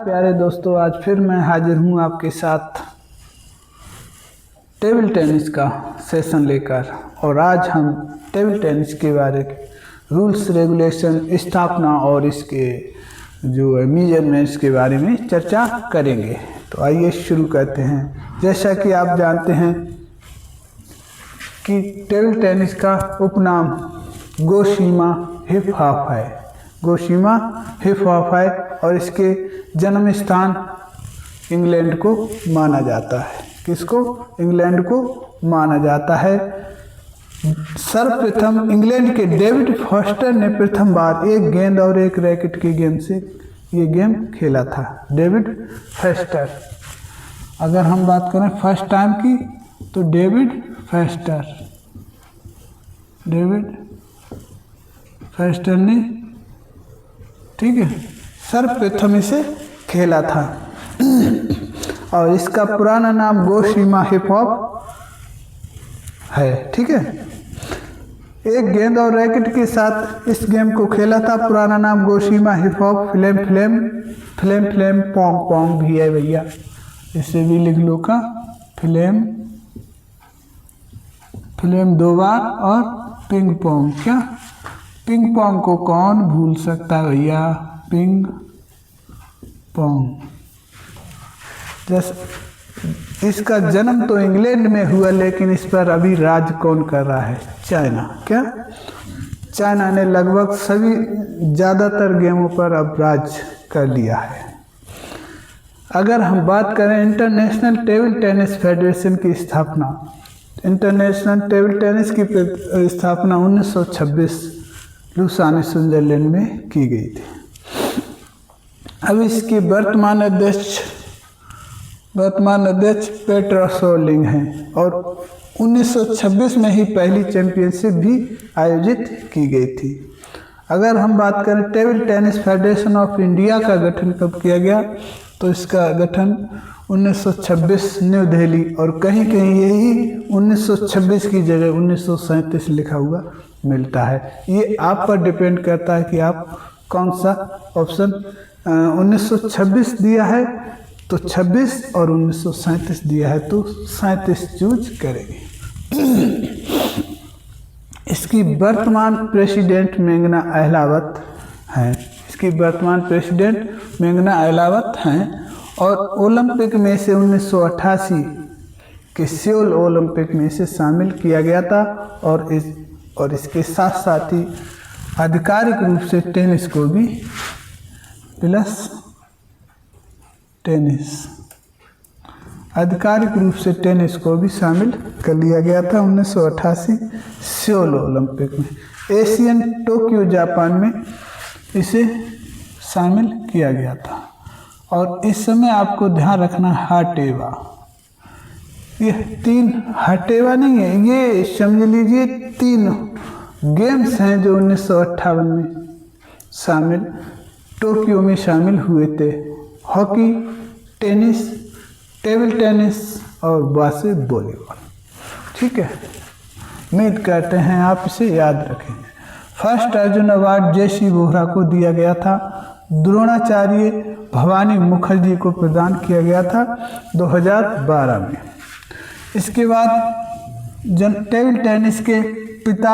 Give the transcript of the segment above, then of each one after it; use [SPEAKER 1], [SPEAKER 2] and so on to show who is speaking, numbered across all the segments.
[SPEAKER 1] प्यारे दोस्तों, आज फिर मैं हाजिर हूँ आपके साथ टेबल टेनिस का सेशन लेकर। और आज हम टेबल टेनिस के बारे में रूल्स, रेगुलेशन, स्थापना और इसके जो मेजरमेंट्स के बारे में चर्चा करेंगे। तो आइए शुरू करते हैं। जैसा कि आप जानते हैं कि टेबल टेनिस का उपनाम गोशिमा हिप हॉप है। गोशिमा हिप हॉप है और इसके जन्म स्थान इंग्लैंड को माना जाता है। किसको? इंग्लैंड को माना जाता है। सर्वप्रथम इंग्लैंड के डेविड फॉस्टर ने प्रथम बार एक गेंद और एक रैकेट की गेम से ये गेम खेला था। David foster. अगर हम बात करें फर्स्ट टाइम की तो डेविड फॉस्टर ने, ठीक है, सर्वप्रथम इसे खेला था। और इसका पुराना नाम गोशिमा हिप हॉप है। ठीक है, एक गेंद और रैकेट के साथ इस गेम को खेला था। पुराना नाम गोशिमा हिप हॉप फ्लेम पोंग भी है भैया, इसे भी लिख लो का। फ्लेम दो बार और पिंग पोंग। क्या पिंग पोंग को कौन भूल सकता है भैया? Ping pong. जैसे इसका जन्म तो इंग्लैंड में हुआ, लेकिन इस पर अभी राज कौन कर रहा है? चाइना। क्या चाइना ने लगभग सभी ज़्यादातर गेमों पर अब राज कर लिया है। अगर हम बात करें इंटरनेशनल टेबल टेनिस फेडरेशन की स्थापना, इंटरनेशनल टेबल टेनिस की स्थापना 1926 लुसाने, स्विट्जरलैंड में की गई थी। अब इसके वर्तमान अध्यक्ष पेट्रा सोलिंग हैं और 1926 में ही पहली चैंपियनशिप भी आयोजित की गई थी। अगर हम बात करें table tennis federation of India का गठन कब किया गया, तो इसका गठन 1926 न्यू दिल्ली, और कहीं कहीं यही 1926 की जगह 1937 लिखा हुआ मिलता है। ये आप पर डिपेंड करता है कि आप कौन सा ऑप्शन 1926 दिया है तो 26, और 1937 दिया है तो 37 चूज करेंगे। इसकी वर्तमान प्रेसिडेंट मेघना अहलावत हैं। और ओलंपिक में से 1988 के सियोल ओलंपिक में इसे शामिल किया गया था। और इसके साथ साथ ही आधिकारिक रूप से टेनिस को भी आधिकारिक रूप से टेनिस को भी शामिल कर लिया गया था 1988 सियोल ओलंपिक में। एशियन टोक्यो जापान में इसे शामिल किया गया था। और इस समय आपको ध्यान रखना, हाटेवा, ये 3 हटेवा नहीं है, ये समझ लीजिए 3 गेम्स हैं जो 1958 में टोक्यो में शामिल हुए थे। हॉकी, टेनिस, टेबल टेनिस और बास्केटबॉल। ठीक है, उम्मीद करते हैं आप इसे याद रखेंगे। फर्स्ट अर्जुन अवार्ड जेसी बोहरा को दिया गया था। द्रोणाचार्य भवानी मुखर्जी को प्रदान किया गया था 2012 में। इसके बाद टेबल टेनिस के पिता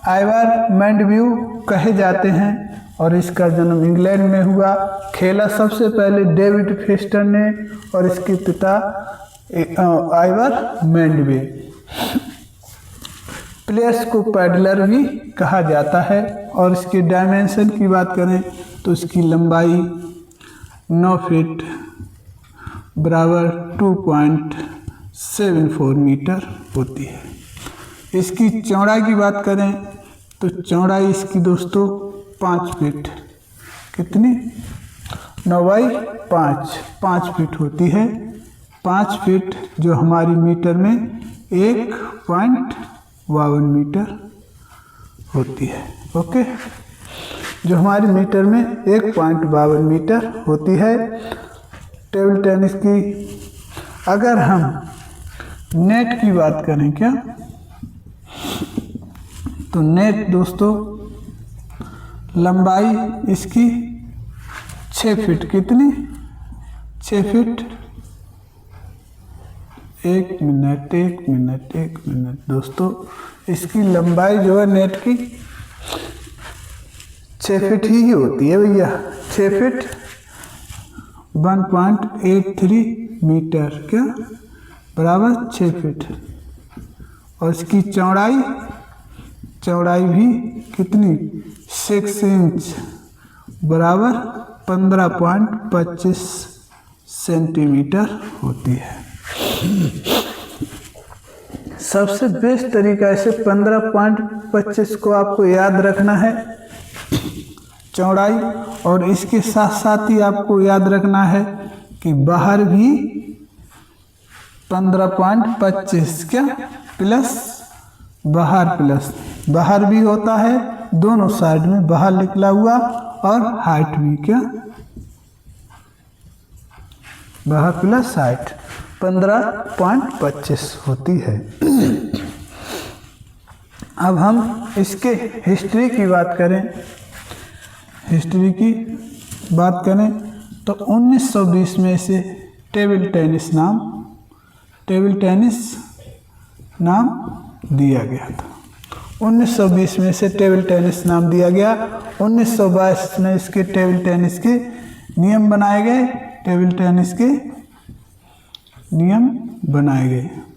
[SPEAKER 1] आइवर मैंडव्यू कहे जाते हैं और इसका जन्म इंग्लैंड में हुआ। खेला सबसे पहले डेविड फॉस्टर ने और इसके पिता आइवर मैंडव्यू। प्लेयर्स को पैडलर भी कहा जाता है। और इसके डायमेंशन की बात करें तो इसकी लंबाई 9 फीट बराबर 2.74 मीटर होती है। इसकी चौड़ाई की बात करें तो चौड़ाई इसकी दोस्तों 5 फीट, कितनी? 9/5 फीट होती है। 5 फीट जो हमारी मीटर में 1.52 मीटर होती है। ओके, जो हमारी मीटर में 1.52 मीटर होती है टेबल टेनिस की। अगर हम नेट की बात करें क्या, तो नेट दोस्तों लंबाई इसकी 6 फीट, कितनी? 6 फीट। 1 मिनट दोस्तों, इसकी लंबाई जो है नेट की 6 फीट ही होती है भैया। 6 फीट 1.83 मीटर क्या बराबर 6 फीट। और इसकी चौड़ाई भी कितनी 6 इंच बराबर 15.25 सेंटीमीटर होती है। सबसे बेस्ट तरीका इसे 15.25 को आपको याद रखना है चौड़ाई, और इसके साथ साथ ही आपको याद रखना है कि बाहर भी 15.25 क्या प्लस बाहर भी होता है, दोनों साइड में बाहर निकला हुआ, और हाइट भी क्या बाहर प्लस हाइट 15.25 होती है। अब हम इसके हिस्ट्री की बात करें तो 1920 में इसे टेबल टेनिस नाम दिया गया था। 1920 में इसे टेबल टेनिस नाम दिया गया। 1922 में इसके टेबल टेनिस के नियम बनाए गए।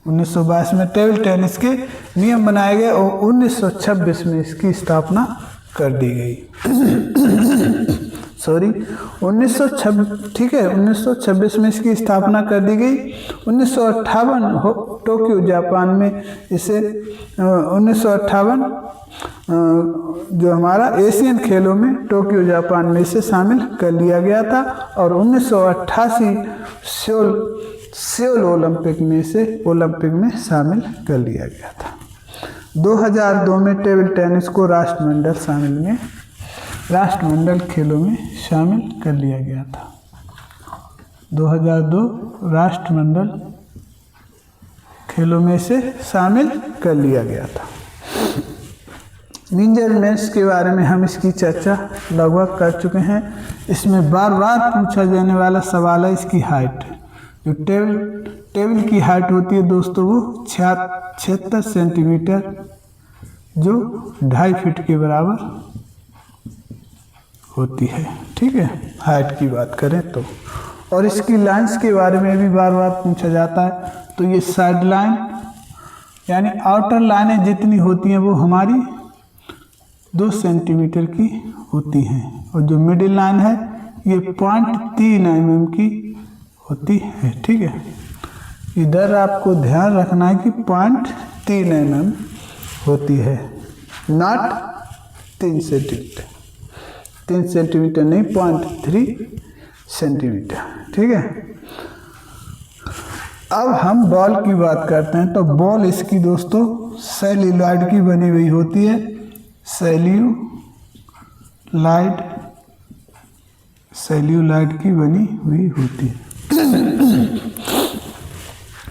[SPEAKER 1] 1922 में टेबल टेनिस के नियम बनाए गए और 1926 में इसकी स्थापना कर दी गई। 1926 में इसकी स्थापना कर दी गई। 1958 टोक्यो जापान में इसे 1958 जो हमारा एशियन खेलों में टोक्यो जापान में इसे शामिल कर लिया गया था। और 1988 सियोल ओलंपिक में शामिल कर लिया गया था। 2002 में टेबल टेनिस को राष्ट्रमंडल खेलों में शामिल कर लिया गया था। 2002 राष्ट्रमंडल खेलों में इसे शामिल कर लिया गया था। मेजरमेंट्स के बारे में हम इसकी चर्चा लगभग कर चुके हैं। इसमें बार बार पूछा जाने वाला सवाल है इसकी हाइट। जो टेबल की हाइट होती है दोस्तों वो 76 सेंटीमीटर, जो 2.5 फीट के बराबर होती है। ठीक है, हाइट की बात करें तो। और इसकी लाइंस के बारे में भी बार बार पूछा जाता है। तो ये साइड लाइन यानी आउटर लाइनें जितनी होती हैं वो हमारी 2 सेंटीमीटर की होती हैं, और जो मिडिल लाइन है ये 0.3 mm की होती है। ठीक है, इधर आपको ध्यान रखना है कि 0.3 mm होती है, नॉट 3 सेंटीमीटर। 3 सेंटीमीटर नहीं, 0.3 सेंटीमीटर। ठीक है, अब हम बॉल की बात करते हैं। तो बॉल इसकी दोस्तों सेल्यूलॉइड की बनी हुई होती है। सेल्यूलॉइड की बनी हुई होती है।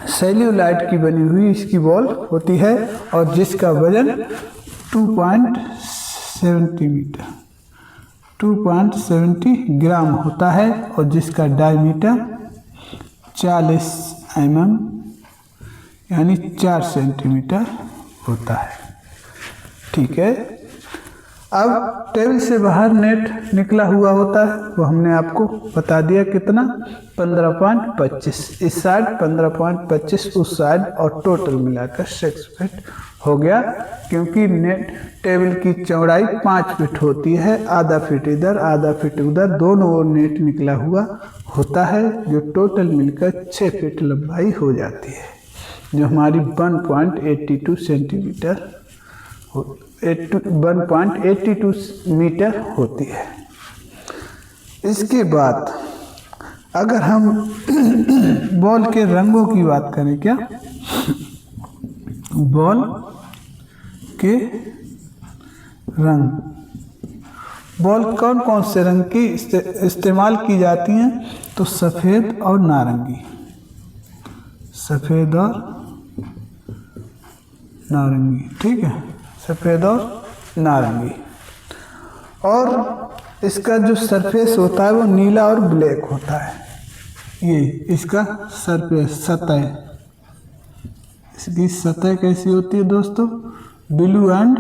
[SPEAKER 1] सेल्यूलॉइड की बनी हुई इसकी बॉल होती है, और जिसका वजन 2.70 ग्राम होता है, और जिसका डायमीटर 40 mm यानी 4 सेंटीमीटर होता है। ठीक है, अब टेबल से बाहर नेट निकला हुआ होता है, वो हमने आपको बता दिया कितना 15.25, इस साइड 15.25 उस साइड, और टोटल मिलाकर 6 फीट हो गया। क्योंकि नेट टेबल की चौड़ाई 5 फीट होती है, आधा फीट इधर आधा फीट उधर, दोनों ओर नेट निकला हुआ होता है, जो टोटल मिलकर 6 फीट लंबाई हो जाती है, जो हमारी 1.82 सेंटीमीटर 1.82 मीटर होती है। इसके बाद अगर हम बॉल के रंगों की बात करें, क्या बॉल के रंग, बॉल कौन कौन से रंग की इस्तेमाल की जाती हैं? तो सफ़ेद और नारंगी, सफ़ेद और नारंगी। ठीक है, सफ़ेद और नारंगी। और इसका जो सरफेस होता है वो नीला और ब्लैक होता है। ये इसका सरफेस सतह, इसकी सतह कैसी होती है दोस्तों, ब्लू एंड,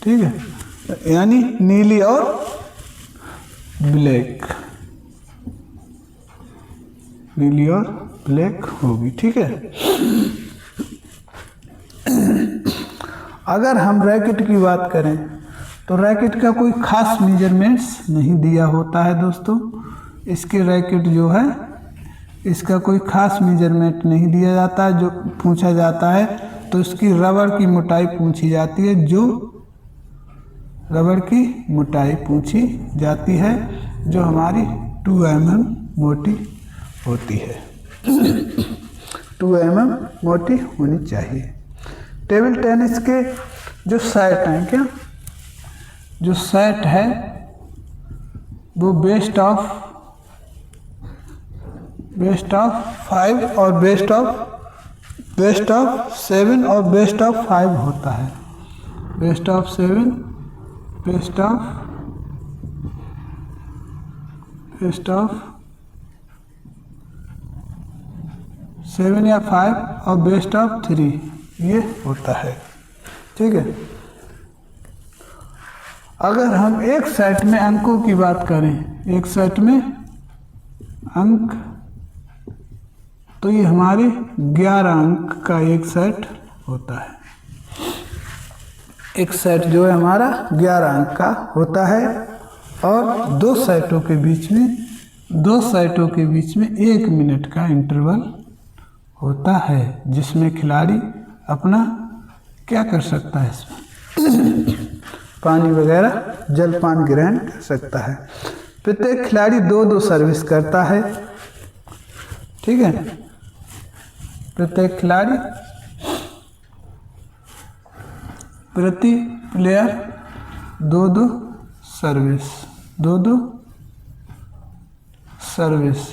[SPEAKER 1] ठीक है, यानी नीली और ब्लैक, नीली और ब्लैक होगी, ठीक है। अगर हम रैकेट की बात करें तो रैकेट का कोई खास मेजरमेंट्स नहीं दिया होता है दोस्तों। इसके रैकेट जो है इसका कोई खास मेजरमेंट नहीं दिया जाता है। जो पूछा जाता है तो इसकी रबड़ की मोटाई पूछी जाती है, जो रबड़ की मोटाई पूछी जाती है जो हमारी 2 mm मोटी होती है, 2 mm मोटी होनी चाहिए। टेबल टेनिस के जो सेट हैं, क्या जो सेट है वो बेस्ट ऑफ 5 और बेस्ट ऑफ 7 और बेस्ट ऑफ 5 होता है। बेस्ट ऑफ 7, बेस्ट ऑफ 7 या 5 और बेस्ट ऑफ 3 ये होता है, ठीक है। अगर हम एक सेट में अंकों की बात करें, एक सेट में अंक, तो ये हमारे 11 अंक का एक सेट होता है। एक सेट जो है हमारा 11 अंक का होता है और दो सेटों के बीच में 1 मिनट का इंटरवल होता है, जिसमें खिलाड़ी अपना क्या कर सकता है, इसमें पानी वगैरह जलपान ग्रहण कर सकता है। प्रत्येक खिलाड़ी 2-2 सर्विस करता है, ठीक है। प्रत्येक खिलाड़ी प्रति प्लेयर 2-2 सर्विस,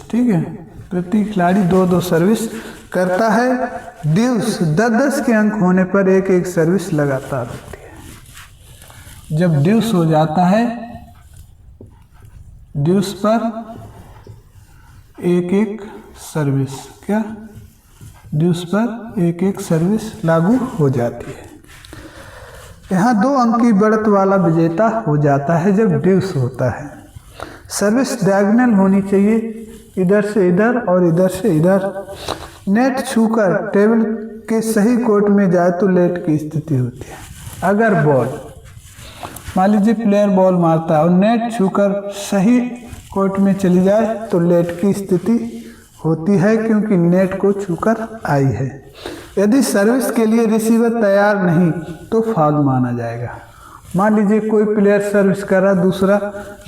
[SPEAKER 1] ठीक है। प्रति खिलाड़ी 2-2 सर्विस करता है। ड्यूस 10-10 के अंक होने पर 1-1 सर्विस लगातार होती है। जब ड्यूस हो जाता है, ड्यूस पर 1-1 सर्विस, क्या ड्यूस पर 1-1 सर्विस लागू हो जाती है। यहाँ 2 अंक की बढ़त वाला विजेता हो जाता है जब ड्यूस होता है। सर्विस डायगोनल होनी चाहिए, इधर से इधर और इधर से इधर। नेट छूकर टेबल के सही कोर्ट में जाए तो लेट की स्थिति होती है। अगर बॉल, मान लीजिए प्लेयर बॉल मारता है और नेट छूकर सही कोर्ट में चली जाए तो लेट की स्थिति होती है, क्योंकि नेट को छूकर आई है। यदि सर्विस के लिए रिसीवर तैयार नहीं तो फाउल माना जाएगा। मान लीजिए कोई प्लेयर सर्विस कर रहा, दूसरा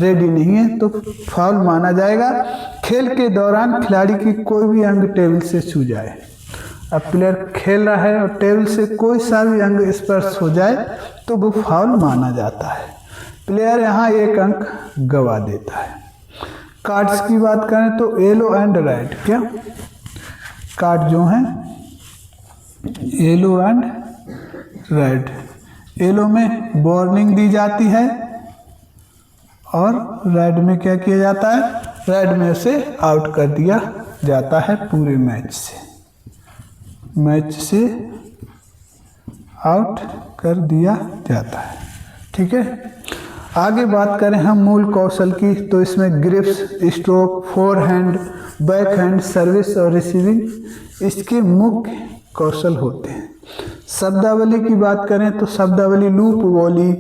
[SPEAKER 1] रेडी नहीं है तो फाउल माना जाएगा। खेल के दौरान खिलाड़ी की कोई भी अंग टेबल से छू जाए, अब प्लेयर खेल रहा है और टेबल से कोई सा भी अंग स्पर्श हो जाए तो वो फाउल माना जाता है। प्लेयर यहाँ 1 अंक गवा देता है। कार्ड्स की बात करें तो येलो एंड रेड, क्या कार्ड जो हैं येलो एंड रेड। येलो में वार्निंग दी जाती है और रेड में क्या किया जाता है, रेड में से आउट कर दिया जाता है, पूरे मैच से आउट कर दिया जाता है, ठीक है। आगे बात करें हम मूल कौशल की तो इसमें grips, stroke, forehand, backhand, service और रिसीविंग इसके मुख्य कौशल होते हैं। शब्दावली की बात करें तो शब्दावली लूप वॉली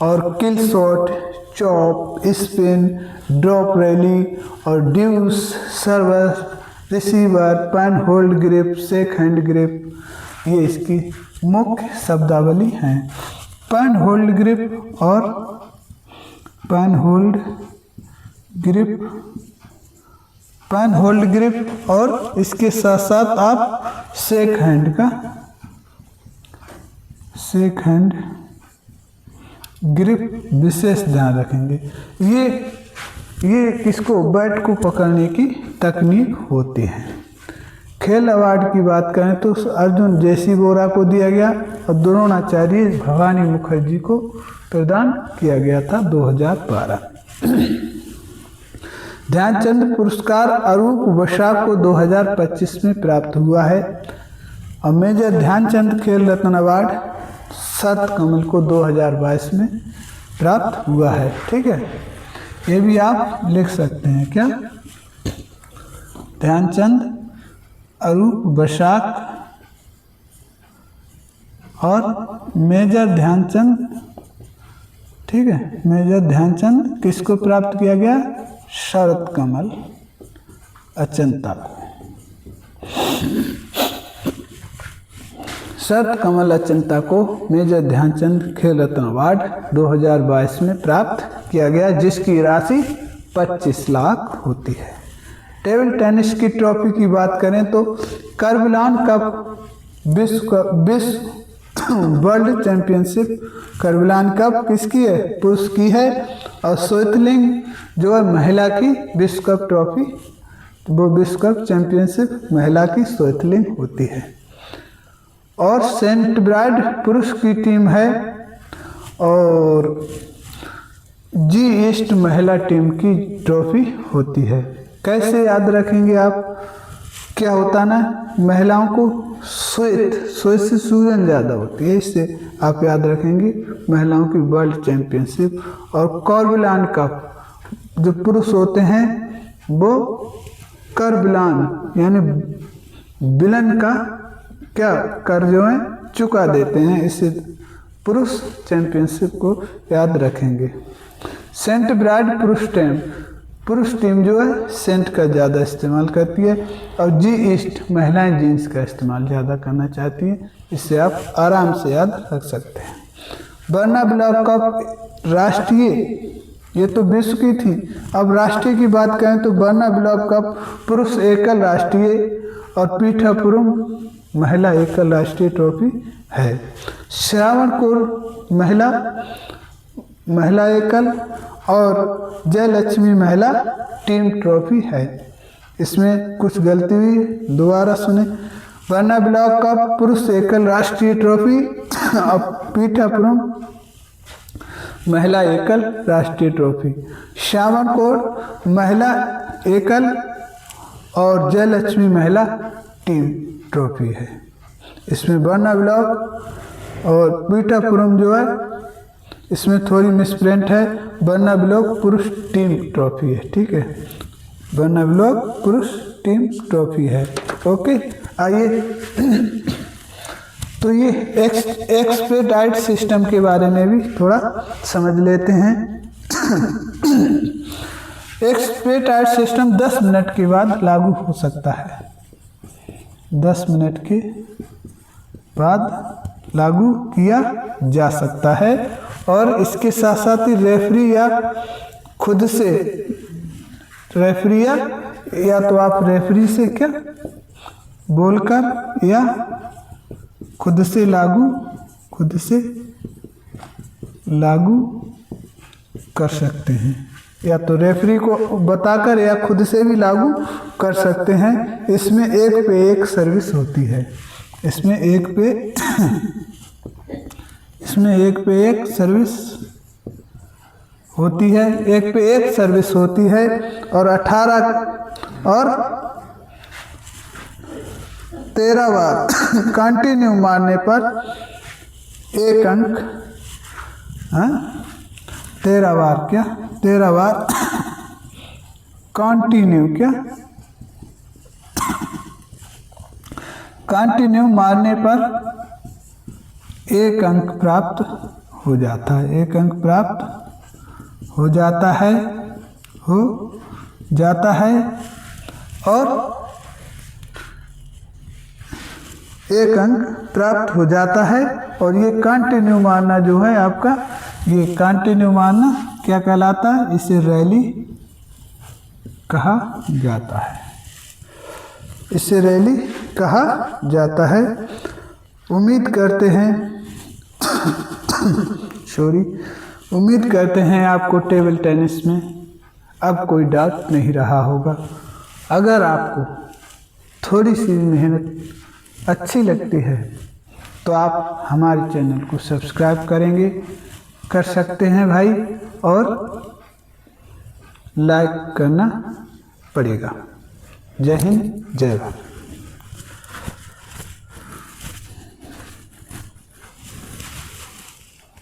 [SPEAKER 1] और kill shot, chop, spin, drop rally और deuce, server, receiver, penhold grip, shakehand grip, ये इसकी मुख्य शब्दावली हैं। पैन होल्ड ग्रिप और पैन होल्ड ग्रिप और इसके साथ साथ आप शेक हैंड ग्रिप विशेष ध्यान रखेंगे। ये किसको, बैट को पकड़ने की तकनीक होती है। खेल अवार्ड की बात करें तो अर्जुन जेसी बोरा को दिया गया और द्रोणाचार्य भवानी मुखर्जी को प्रदान किया गया था 2012। ध्यानचंद पुरस्कार अरूप वसाक को 2025 में प्राप्त हुआ है और मेजर ध्यानचंद खेल रत्न अवार्ड शरत कमल को 2022 में प्राप्त हुआ है। ठीक है, ये भी आप लिख सकते हैं। क्या? ध्यानचंद अरूप वसाक और मेजर ध्यानचंद। ठीक है, मेजर ध्यानचंद किसको प्राप्त किया गया? शरत कमल अचंता को। शरत कमल अचंता को मेजर ध्यानचंद खेल रत्न अवार्ड 2022 में प्राप्त किया गया, जिसकी राशि 25 लाख होती है। टेबल टेनिस की ट्रॉफी की बात करें तो कर्बिलान कप विश्व वर्ल्ड चैंपियनशिप कर्बिलान कप किसकी है? पुरुष की है। और स्विट्जरलैंड जो है महिला की विश्व कप ट्रॉफी, वो विश्व कप चैंपियनशिप महिला की स्विट्जरलैंड होती है। और सेंट ब्राइड पुरुष की टीम है और जी ईस्ट महिला टीम की ट्रॉफी होती है। कैसे याद रखेंगे आप? क्या होता ना, महिलाओं को श्वेत से सूजन ज़्यादा होती है, इससे आप याद रखेंगे महिलाओं की वर्ल्ड चैंपियनशिप। और कर्बिलान कप जो पुरुष होते हैं वो कर्बिलान यानी विलन का क्या कर जो है चुका देते हैं, इससे पुरुष चैंपियनशिप को याद रखेंगे। सेंट ब्राइड पुरुष टीम जो है सेंट का ज़्यादा इस्तेमाल करती है और जी ईस्ट महिलाएं जीन्स का इस्तेमाल ज़्यादा करना चाहती हैं, इससे आप आराम से याद रख सकते हैं। बर्ना ब्लॉक कप राष्ट्रीय, ये तो विश्व की थी, अब राष्ट्रीय की बात करें तो बर्ना ब्लॉक कप पुरुष एकल राष्ट्रीय और पीठापुरम महिला एकल राष्ट्रीय ट्रॉफी है। श्रावणकोर महिला एकल और जयलक्ष्मी महिला टीम ट्रॉफी है। इसमें कुछ गलती हुई, दोबारा सुने। बर्ना ब्लॉक कप पुरुष एकल राष्ट्रीय ट्रॉफी और पीठापुरम महिला एकल राष्ट्रीय ट्रॉफी। श्रावणकोर महिला एकल और जयलक्ष्मी महिला टीम ट्रॉफी है। इसमें बर्ना ब्लॉक और पीठापुरम जो है इसमें थोड़ी मिसप्रिंट है, बर्ना ब्लॉक पुरुष टीम ट्रॉफी है। ठीक है, बर्ना ब्लॉक पुरुष टीम ट्रॉफी है। ओके, आइए तो ये एक्सपेडाइट सिस्टम के बारे में भी थोड़ा समझ लेते हैं। एक्सपेडाइट सिस्टम 10 मिनट के बाद लागू हो सकता है। 10 मिनट के बाद लागू किया जा सकता है और इसके साथ साथ ही रेफरी या खुद से रेफरी या तो आप रेफरी से क्या बोलकर या खुद से लागू कर सकते हैं, या तो रेफरी को बताकर या खुद से भी लागू कर सकते हैं। इसमें 1 पे 1 सर्विस होती है। इसमें एक पे एक सर्विस होती है, 1 पे 1 सर्विस होती है और 18 और 13 बार कंटिन्यू मारने पर 1 अंक। 13 बार क्या? 13 बार कंटिन्यू मारने पर 1 अंक प्राप्त हो जाता है। 1 अंक प्राप्त हो जाता है और 1 अंक प्राप्त हो जाता है। और ये कंटिन्यू मारना जो है आपका, ये कंटिन्यू मारना क्या कहलाता है? इसे रैली कहा जाता है। इसे रैली कहा जाता है। उम्मीद करते हैं उम्मीद करते हैं आपको टेबल टेनिस में अब कोई डाउट नहीं रहा होगा। अगर आपको थोड़ी सी मेहनत अच्छी लगती है तो आप हमारे चैनल को सब्सक्राइब कर सकते हैं भाई, और लाइक करना पड़ेगा। जय हिंद, जय भारत।